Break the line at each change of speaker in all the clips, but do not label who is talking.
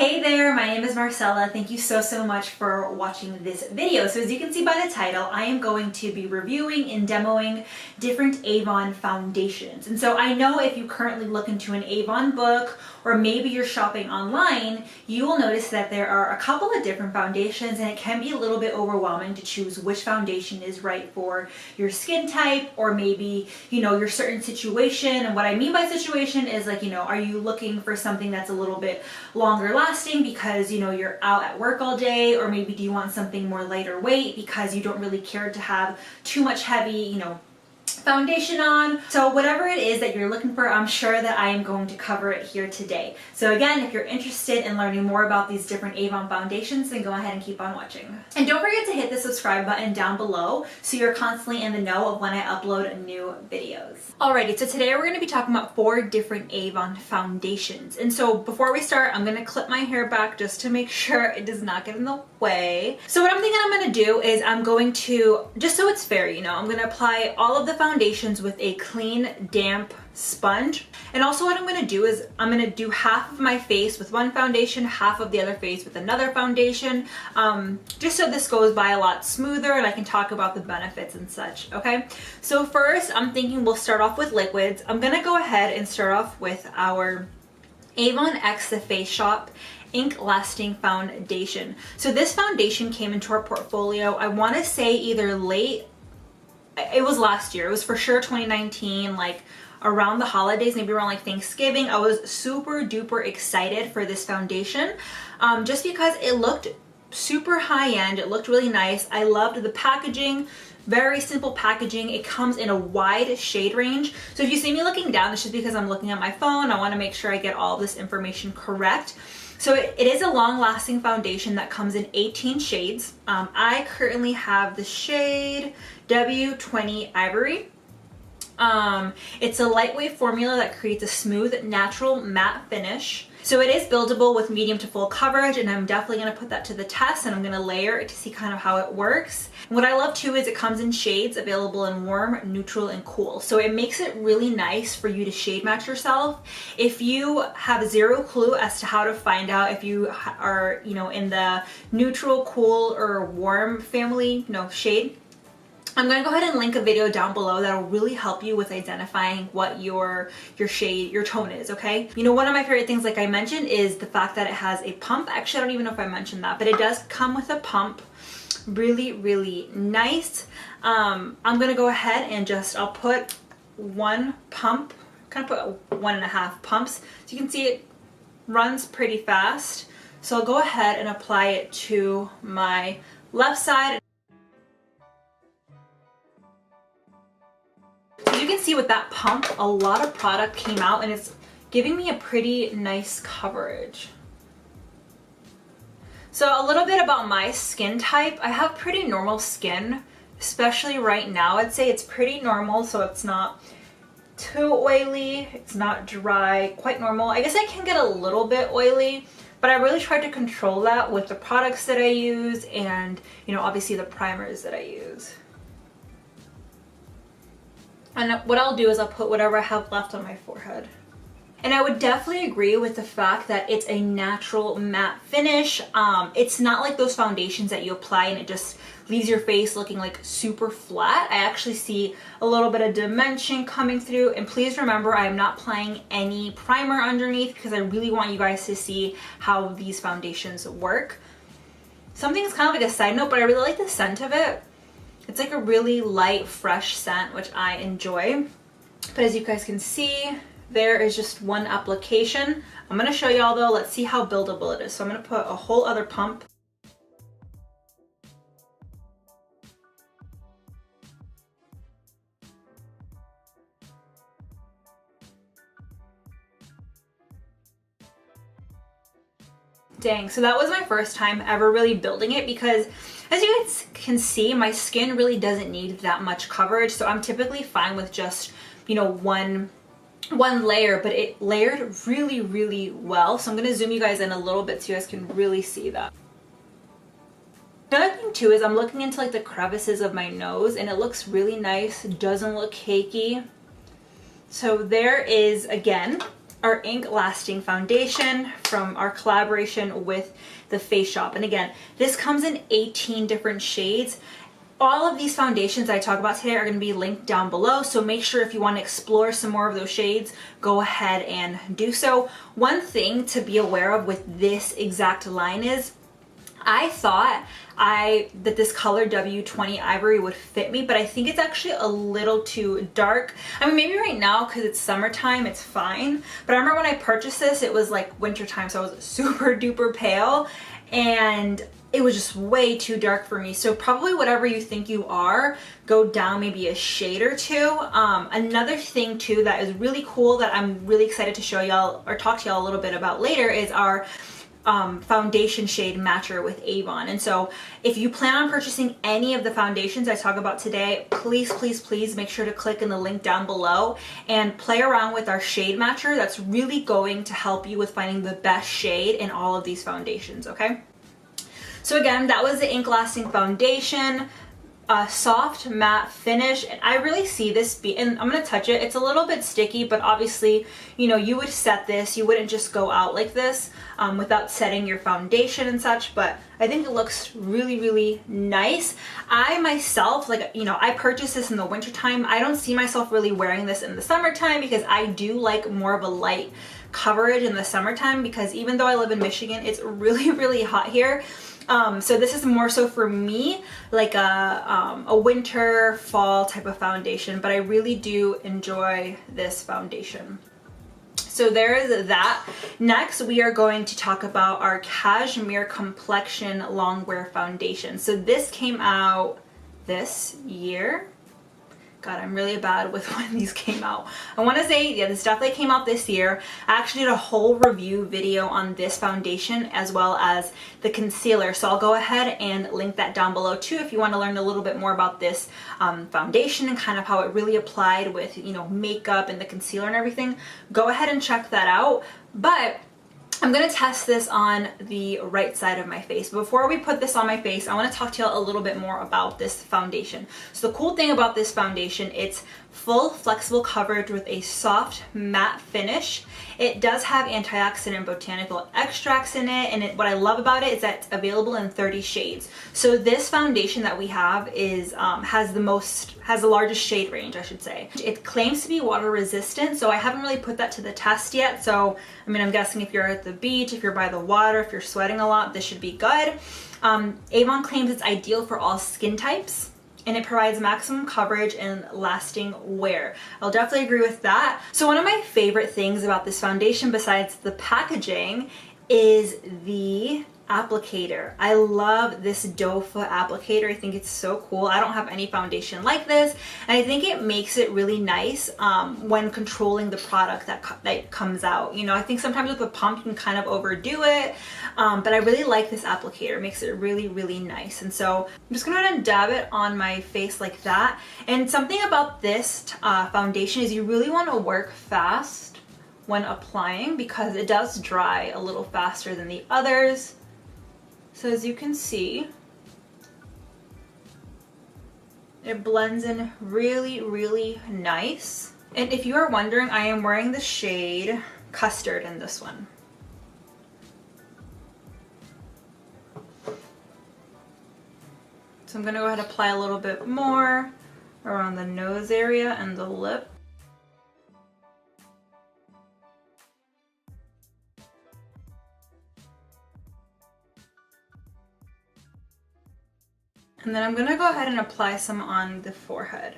Hey there, my name is Marcella. Thank you so much for watching this video. So as you can see by the title, I am going to be reviewing and demoing different Avon foundations. And so I know if you currently look into an Avon book or maybe you're shopping online, you will notice that there are a couple of different foundations and it can be a little bit overwhelming to choose which foundation is right for your skin type or maybe, your certain situation. And what I mean by situation is like, are you looking for something that's a little bit longer lasting because you're out at work all day, or maybe do you want something more lighter weight because you don't really care to have too much heavy foundation on. So whatever it is that you're looking for, I'm sure that I am going to cover it here today. So again, if you're interested in learning more about these different Avon foundations, then go ahead and keep on watching. And don't forget to hit the subscribe button down below so you're constantly in the know of when I upload new videos. Alrighty, so today we're going to be talking about 4 different Avon foundations. And so before we start, I'm going to clip my hair back just to make sure it does not get in the way. So what I'm thinking I'm going to do is I'm going to, just so it's fair, I'm going to apply all of the foundations with a clean, damp sponge. And also what I'm going to do is I'm going to do half of my face with one foundation, half of the other face with another foundation, just so this goes by a lot smoother and I can talk about the benefits and such, okay? So first, I'm thinking we'll start off with liquids. I'm going to go ahead and start off with our Avon X The Face Shop Ink Lasting Foundation. So this foundation came into our portfolio, I want to say either it was last year. It was for sure 2019, like around the holidays, maybe around like Thanksgiving. I was super duper excited for this foundation just because it looked super high end. It looked really nice. I loved the packaging. Very simple packaging. It comes in a wide shade range. So if you see me looking down, it's just because I'm looking at my phone. I want to make sure I get all this information correct. So it is a long-lasting foundation that comes in 18 shades. I currently have the shade W20 Ivory. It's a lightweight formula that creates a smooth, natural matte finish. So it is buildable with medium to full coverage, and I'm definitely going to put that to the test, and I'm going to layer it to see kind of how it works. And what I love too is it comes in shades available in warm, neutral, and cool. So it makes it really nice for you to shade match yourself. If you have zero clue as to how to find out if you are, in the neutral, cool, or warm family, shade, I'm going to go ahead and link a video down below that will really help you with identifying what your shade, your tone is, okay? One of my favorite things, like I mentioned, is the fact that it has a pump. Actually, I don't even know if I mentioned that, but it does come with a pump. Really, really nice. I'm going to go ahead and I'll put one pump, kind of put 1.5 pumps. So you can see it runs pretty fast. So I'll go ahead and apply it to my left side. As you can see with that pump, a lot of product came out and it's giving me a pretty nice coverage. So a little bit about my skin type. I have pretty normal skin, especially right now. I'd say it's pretty normal, so it's not too oily, it's not dry, quite normal. I guess I can get a little bit oily, but I really tried to control that with the products that I use and, obviously the primers that I use. And what I'll do is I'll put whatever I have left on my forehead. And I would definitely agree with the fact that it's a natural matte finish. It's not like those foundations that you apply and it just leaves your face looking like super flat. I actually see a little bit of dimension coming through. And please remember, I am not applying any primer underneath because I really want you guys to see how these foundations work. Something that's kind of like a side note, but I really like the scent of it. It's like a really light, fresh scent, which I enjoy. But as you guys can see, there is just one application. I'm going to show y'all though. Let's see how buildable it is. So I'm going to put a whole other pump. Dang, so that was my first time ever really building it because as you guys can see, my skin really doesn't need that much coverage. So I'm typically fine with just, one layer, but it layered really, really well. So I'm going to zoom you guys in a little bit so you guys can really see that. Another thing too is I'm looking into like the crevices of my nose and it looks really nice. It doesn't look cakey. So there is, again, our ink lasting foundation from our collaboration with the Face Shop. And again, this comes in 18 different shades. All of these foundations I talk about today are going to be linked down below, so make sure if you want to explore some more of those shades, go ahead and do so. One thing to be aware of with this exact line is, I thought that this color W20 Ivory would fit me, but I think it's actually a little too dark. I mean, maybe right now because it's summertime it's fine, but I remember when I purchased this it was like winter time, so I was super duper pale and it was just way too dark for me. So probably whatever you think you are, go down maybe a shade or two. Another thing too that is really cool that I'm really excited to show y'all or talk to y'all a little bit about later is our foundation shade matcher with Avon. And so if you plan on purchasing any of the foundations I talk about today, please, please, please make sure to click in the link down below and play around with our shade matcher. That's really going to help you with finding the best shade in all of these foundations, okay? So again, that was the ink lasting foundation, soft matte finish, and I really see this be, and I'm gonna touch it, it's a little bit sticky, but obviously, you know, you would set this, you wouldn't just go out like this without setting your foundation and such, but I think it looks really, really nice. I myself, like, you know, I purchased this in the winter time. I don't see myself really wearing this in the summertime because I do like more of a light coverage in the summertime, because even though I live in Michigan, it's really, really hot here. So this is more so for me like a winter, fall type of foundation, but I really do enjoy this foundation. So there is that. Next, we are going to talk about our Cashmere Complexion Longwear Foundation. So this came out this year. God, I'm really bad with when these came out. I want to say, yeah, this definitely came out this year. I actually did a whole review video on this foundation as well as the concealer. So I'll go ahead and link that down below too if you want to learn a little bit more about this foundation and kind of how it really applied with, you know, makeup and the concealer and everything. Go ahead and check that out. But I'm going to test this on the right side of my face. Before we put this on my face, I want to talk to you a little bit more about this foundation. So the cool thing about this foundation, it's full flexible coverage with a soft matte finish. It does have antioxidant botanical extracts in it, and what I love about it is that it's available in 30 shades. So this foundation that we have is has the largest shade range, I should say. It claims to be water resistant, so I haven't really put that to the test yet. So I mean, I'm guessing if you're at the beach, if you're by the water, if you're sweating a lot, this should be good. Avon claims it's ideal for all skin types, and it provides maximum coverage and lasting wear. I'll definitely agree with that. So one of my favorite things about this foundation, besides the packaging, is the applicator. I love this doe foot applicator. I think it's so cool. I don't have any foundation like this, and I think it makes it really nice when controlling the product that comes out. You know, I think sometimes with a pump you can kind of overdo it, but I really like this applicator. It makes it really, really nice. And so I'm just gonna go ahead and dab it on my face like that. And something about this foundation is you really want to work fast when applying because it does dry a little faster than the others. So as you can see, it blends in really, really nice. And if you are wondering, I am wearing the shade Custard in this one. So I'm gonna go ahead and apply a little bit more around the nose area and the lip. And then I'm gonna go ahead and apply some on the forehead.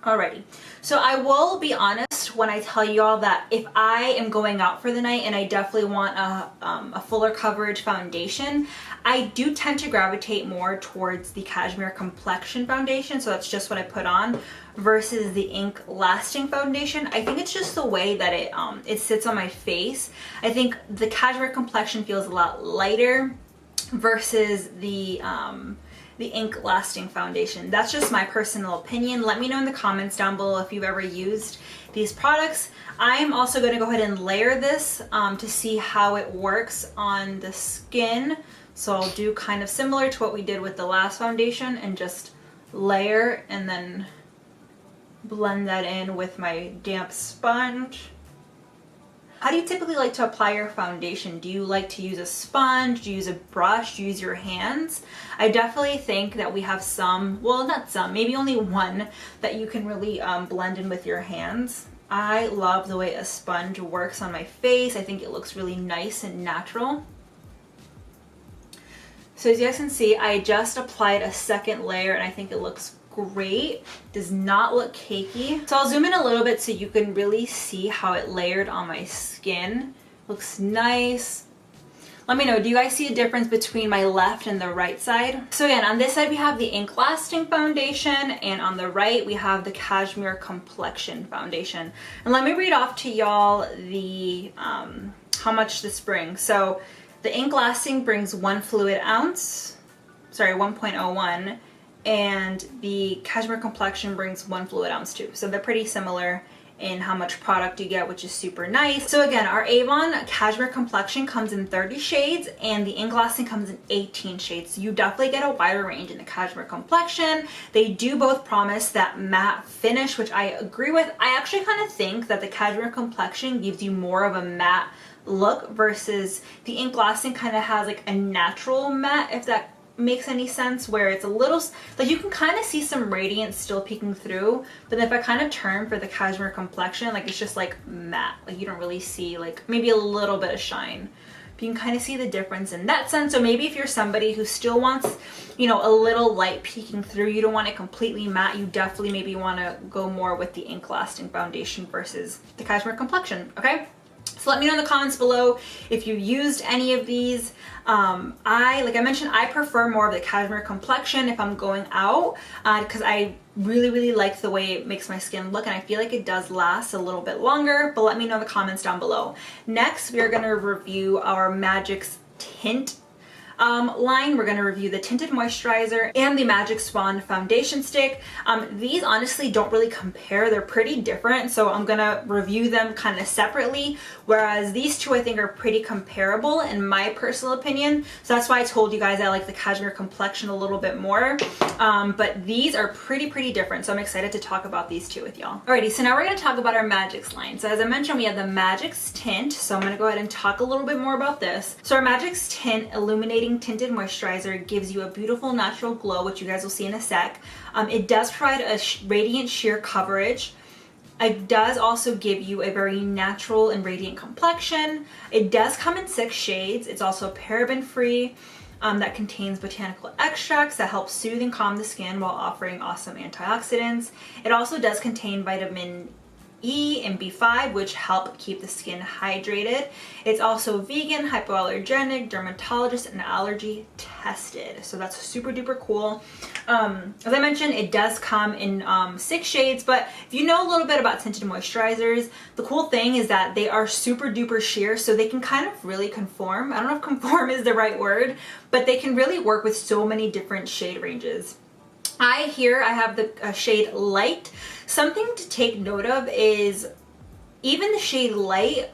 Alrighty, so I will be honest when I tell you all that if I am going out for the night and I definitely want a fuller coverage foundation, I do tend to gravitate more towards the Cashmere Complexion foundation, so that's just what I put on, versus the ink lasting foundation. I think it's just the way that it sits on my face. I think the Cashmere Complexion feels a lot lighter versus the ink lasting foundation. That's just my personal opinion. Let me know in the comments down below if you've ever used these products. I am also going to go ahead and layer this to see how it works on the skin. So I'll do kind of similar to what we did with the last foundation and just layer and then blend that in with my damp sponge. How do you typically like to apply your foundation? Do you like to use a sponge? Do you use a brush? Do you use your hands? I definitely think that we have some, well, not some, maybe only one that you can really blend in with your hands. I love the way a sponge works on my face. I think it looks really nice and natural. So as you guys can see, I just applied a second layer and I think it looks great. Does not look cakey. So I'll zoom in a little bit so you can really see how it layered on my skin. Looks nice. Let me know, do you guys see a difference between my left and the right side? So again, on this side we have the Ink Lasting Foundation, and on the right we have the Cashmere Complexion Foundation. And let me read off to y'all the how much this brings. So the Ink Lasting brings 1 fluid ounce, sorry, 1.01. And the Cashmere Complexion brings 1 fluid ounce too. So they're pretty similar in how much product you get, which is super nice. So again, our Avon Cashmere Complexion comes in 30 shades and the Ink Lasting comes in 18 shades. So you definitely get a wider range in the Cashmere Complexion. They do both promise that matte finish, which I agree with. I actually kind of think that the Cashmere Complexion gives you more of a matte look versus the Ink Lasting kind of has like a natural matte, if that makes any sense, where it's a little like you can kind of see some radiance still peeking through, but if I kind of turn for the Cashmere Complexion, like it's just like matte, like you don't really see like maybe a little bit of shine, but you can kind of see the difference in that sense. So maybe if you're somebody who still wants, you know, a little light peeking through, you don't want it completely matte, you definitely maybe want to go more with the Ink Lasting Foundation versus the Cashmere Complexion. Okay, so let me know in the comments below if you used any of these. Like I mentioned, I prefer more of the Cashmere Complexion if I'm going out because I really like the way it makes my skin look, and I feel like it does last a little bit longer, but let me know in the comments down below. Next, we are going to review our Magix Tint line. We're going to review the Tinted Moisturizer and the Magix Wand Foundation Stick. These honestly don't really compare. They're pretty different, so I'm going to review them kind of separately, whereas these two I think are pretty comparable in my personal opinion. So that's why I told you guys I like the Cashmere Complexion a little bit more, but these are pretty different, so I'm excited to talk about these two with y'all. Alrighty, so now we're going to talk about our Magix line. So as I mentioned, we have the Magix Tint, so I'm going to go ahead and talk a little bit more about this. So our Magix Tint Illuminating Tinted Moisturizer gives you a beautiful natural glow, which you guys will see in a sec. It does provide a radiant sheer coverage. It does also give you a very natural and radiant complexion. It does come in 6 shades. It's also paraben free. That contains botanical extracts that help soothe and calm the skin while offering awesome antioxidants. It also does contain vitamin E and B5, which help keep the skin hydrated. It's also vegan, hypoallergenic, dermatologist and allergy tested. So that's super duper cool. As I mentioned, it does come in 6 shades, but if you know a little bit about tinted moisturizers, the cool thing is that they are super duper sheer, so they can kind of really conform. I don't know if conform is the right word, but they can really work with so many different shade ranges. I have the shade Light. Something to take note of is even the shade Light,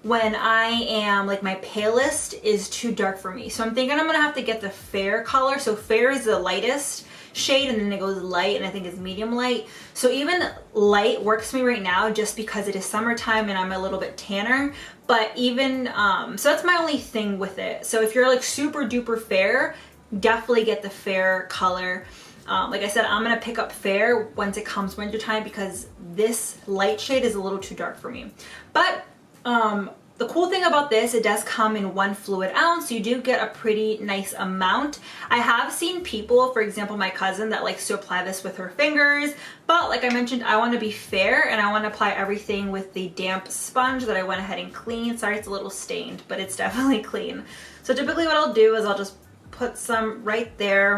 when I am like my palest, is too dark for me. So I'm thinking I'm gonna have to get the Fair color. So Fair is the lightest shade, and then it goes Light, and I think it's medium light. So even Light works for me right now just because it is summertime and I'm a little bit tanner. But even, so that's my only thing with it. So if you're like super duper fair, definitely get the Fair color. Like I said, I'm gonna pick up Fair once it comes wintertime because this light shade is a little too dark for me. But the cool thing about this, it does come in 1 fluid ounce, so you do get a pretty nice amount. I have seen people, for example my cousin, that likes to apply this with her fingers, but like I mentioned, I want to be fair and I want to apply everything with the damp sponge that I went ahead and cleaned. Sorry it's a little stained, but it's definitely clean. So typically what I'll do is I'll just put some right there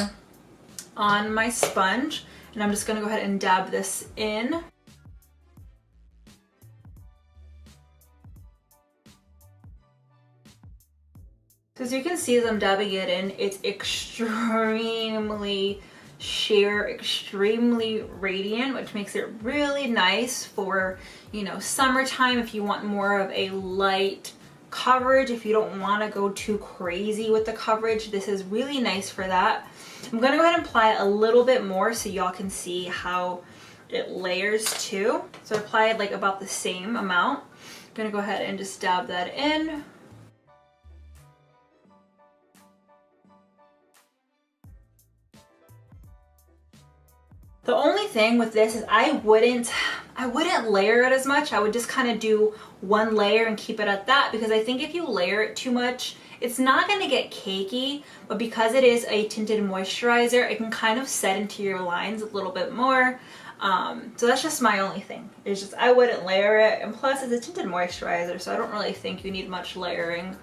on my sponge, and I'm just gonna go ahead and dab this in. So as you can see as I'm dabbing it in, it's extremely sheer, extremely radiant, which makes it really nice for, you know, summertime if you want more of a light coverage. If you don't want to go too crazy with the coverage, this is really nice for that. I'm gonna go ahead and apply a little bit more so y'all can see how it layers too. So I applied like about the same amount. I'm gonna go ahead and just dab that in. The only thing with this is I wouldn't layer it as much. I would just kind of do one layer and keep it at that, because I think if you layer it too much, it's not going to get cakey, but because it is a tinted moisturizer, it can kind of set into your lines a little bit more. So that's just my only thing. It's just I wouldn't layer it, and plus it's a tinted moisturizer, so I don't really think you need much layering.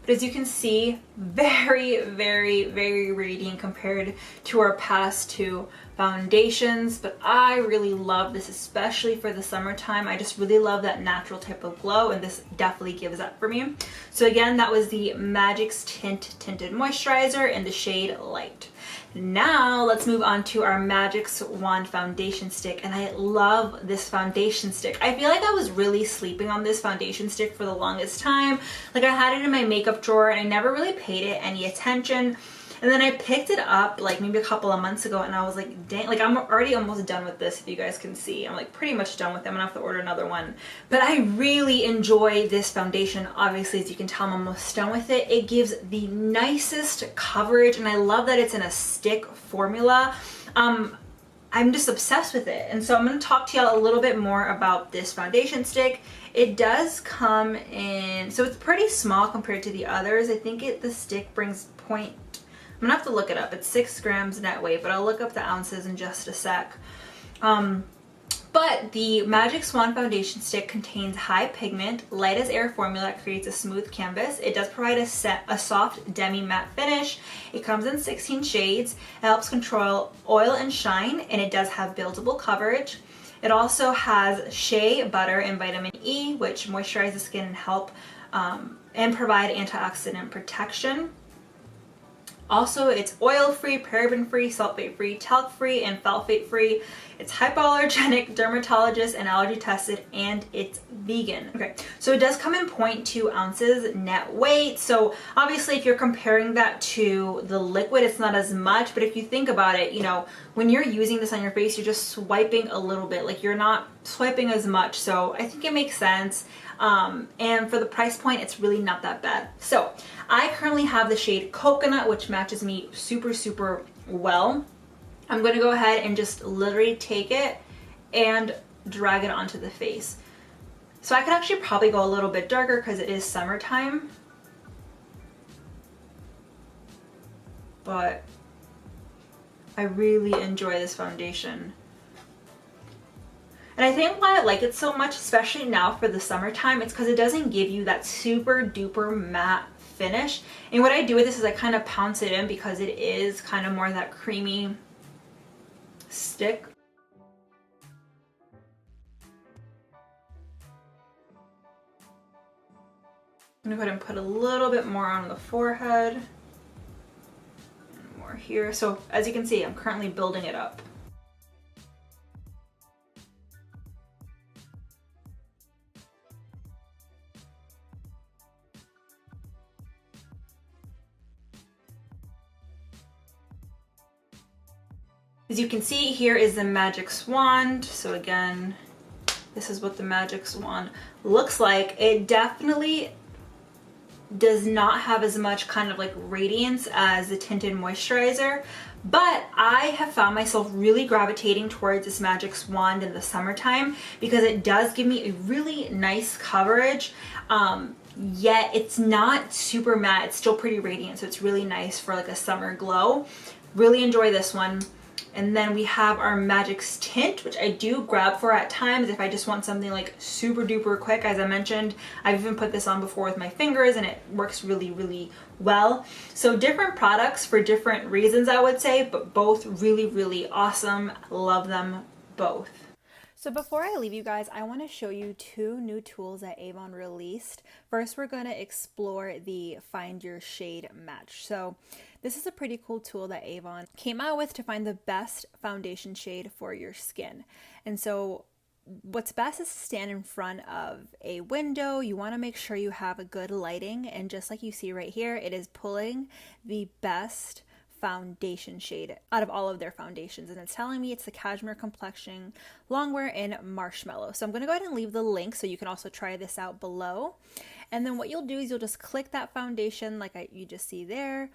But as you can see, very, very, very radiant compared to our past two foundations. But I really love this, especially for the summertime. I just really love that natural type of glow, and this definitely gives that for me. So again, that was the Magix Tint Tinted Moisturizer in the shade Light. Now let's move on to our Magix Wand foundation stick, and I love this foundation stick. I feel like I was really sleeping on this foundation stick for the longest time. Like, I had it in my makeup drawer and I never really paid it any attention. And then I picked it up like maybe a couple of months ago, and I was like, dang, like I'm already almost done with this, if you guys can see. I'm like pretty much done with them. I'm gonna have to order another one. But I really enjoy this foundation. Obviously, as you can tell, I'm almost done with it. It gives the nicest coverage, and I love that it's in a stick formula. I'm just obsessed with it. And so I'm gonna talk to y'all a little bit more about this foundation stick. It does come in, so it's pretty small compared to the others. I think the stick brings I'm gonna have to look it up. It's 6 grams net weight, but I'll look up the ounces in just a sec. But the Magix Wand foundation stick contains high pigment, light as air formula that creates a smooth canvas. It does provide a soft demi matte finish. It comes in 16 shades. It helps control oil and shine, and it does have buildable coverage. It also has shea butter and vitamin E, which moisturize the skin and help and provide antioxidant protection. Also, it's oil-free, paraben-free, sulfate-free, talc-free, and phthalate-free. It's hypoallergenic, dermatologist, and allergy tested, and it's vegan. Okay, so it does come in 0.2 ounces net weight. So obviously, if you're comparing that to the liquid, it's not as much. But if you think about it, you know, when you're using this on your face, you're just swiping a little bit. Like, you're not swiping as much. So I think it makes sense. And for the price point, it's really not that bad. So I currently have the shade Coconut, which matches me super, super well. I'm going to go ahead and just literally take it and drag it onto the face. So I could actually probably go a little bit darker because it is summertime. But I really enjoy this foundation. And I think why I like it so much, especially now for the summertime, it's because it doesn't give you that super duper matte finish. And what I do with this is I kind of pounce it in because it is kind of more that creamy stick. I'm gonna go ahead and put a little bit more on the forehead and more here. So as you can see, I'm currently building it up. As you can see, here is the Magix Wand. So again, this is what the Magix Wand looks like. It definitely does not have as much kind of like radiance as the Tinted Moisturizer, but I have found myself really gravitating towards this Magix Wand in the summertime because it does give me a really nice coverage. Yet it's not super matte, it's still pretty radiant, so it's really nice for like a summer glow. Really enjoy this one. And then we have our Magix Tint, which I do grab for at times if I just want something like super duper quick. As I mentioned, I've even put this on before with my fingers and it works really, really well. So different products for different reasons, I would say, but both really, really awesome. Love them both. So before I leave you guys, I want to show you 2 new tools that Avon released. First, we're going to explore the Find Your Shade Match. So this is a pretty cool tool that Avon came out with to find the best foundation shade for your skin. And so what's best is to stand in front of a window. You want to make sure you have a good lighting, and just like you see right here, it is pulling the best foundation shade out of all of their foundations, and it's telling me it's the Cashmere Complexion Longwear in Marshmallow. So I'm going to go ahead and leave the link so you can also try this out below. And then what you'll do is you'll just click that foundation like you just see there,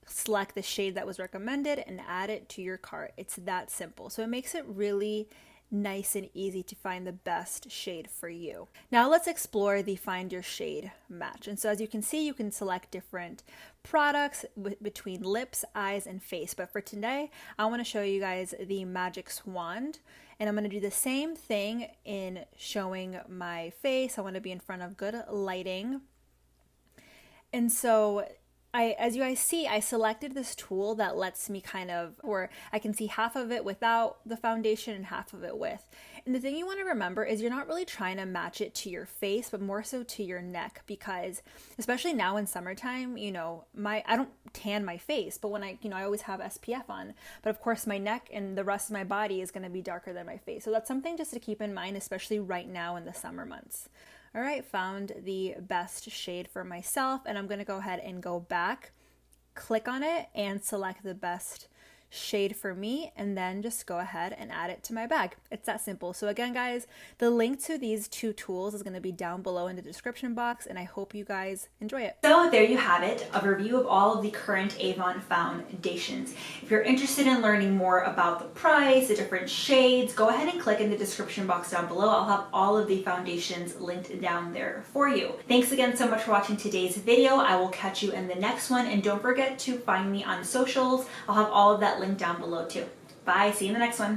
select the shade that was recommended, and add it to your cart. It's that simple. So it makes it really nice and easy to find the best shade for you. Now let's explore the find your shade match. And so as you can see, you can select different products between lips, eyes, and face. But for today, I want to show you guys the Magix wand. And I'm going to do the same thing in showing my face. I want to be in front of good lighting. And so as you guys see, I selected this tool that lets me where I can see half of it without the foundation and half of it with. And the thing you want to remember is you're not really trying to match it to your face, but more so to your neck, because especially now in summertime, you know, I don't tan my face, but when I always have SPF on, but of course my neck and the rest of my body is going to be darker than my face. So that's something just to keep in mind, especially right now in the summer months. All right, found the best shade for myself, and I'm going to go ahead and go back, click on it, and select the best shade for me, and then just go ahead and add it to my bag. It's that simple. So again, guys, the link to these two tools is going to be down below in the description box, and I hope you guys enjoy it. So there you have it, a review of all of the current Avon foundations. If you're interested in learning more about the price, the different shades, go ahead and click in the description box down below. I'll have all of the foundations linked down there for you. Thanks again so much for watching today's video. I will catch you in the next one, and don't forget to find me on socials. I'll have all of that link down below too. Bye, see you in the next one.